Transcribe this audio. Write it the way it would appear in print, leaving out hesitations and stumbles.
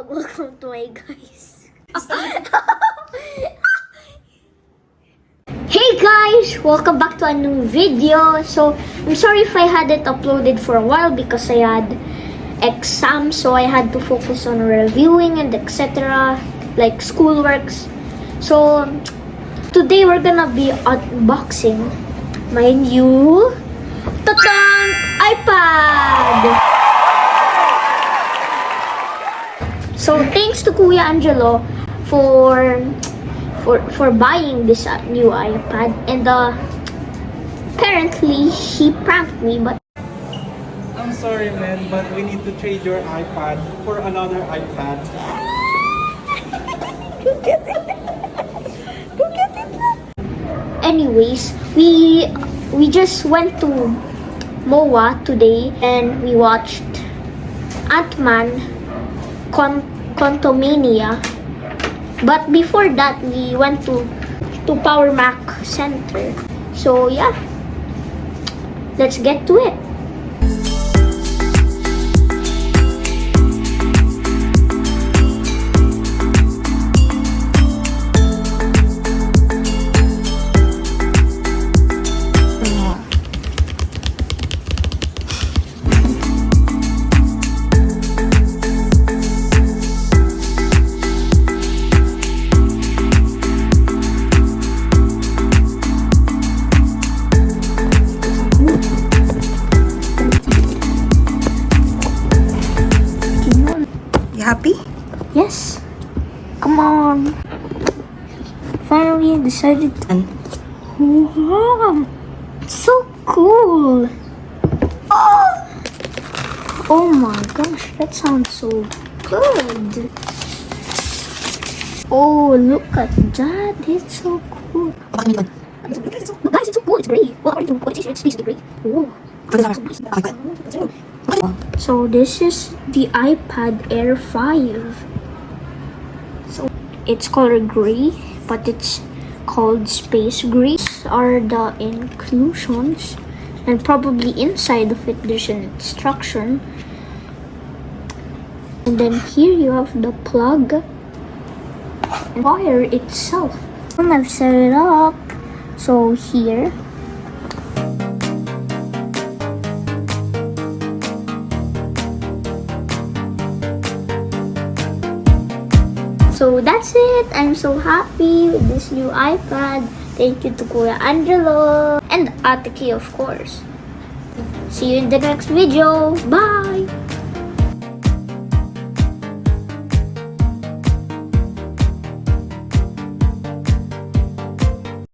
vlog. Welcome to my guys. Hey guys! Welcome back to a new video. So, I'm sorry if I hadn't uploaded for a while because I had exams, so I had to focus on reviewing and etc. like schoolworks. So, today we're gonna be unboxing my new iPad! So, thanks to Kuya Angelo for buying this new iPad, and apparently he pranked me, but I'm sorry, man, but we need to trade your iPad for another iPad. anyways, we just went to MOA today and we watched Ant-Man Quantumania. But before that, we went to Power Mac Center. So yeah, let's get to it. Happy? Yes. Come on. Finally, I decided to. Wow. So cool. Oh my gosh, that sounds so good. Oh, look at that. It's so cool. Guys, it's so cool. It's gray. Well, according to what it is, it's basically gray. Oh. So this is the iPad Air 5. So it's color gray, but it's called space gray. These are the inclusions, and probably inside of it there's an instruction. And then here you have the plug and wire itself. And I've set it up. So here. So that's it. I'm so happy with this new iPad. Thank you to Kuya Angelo and Ate Key, of course. See you in the next video. Bye!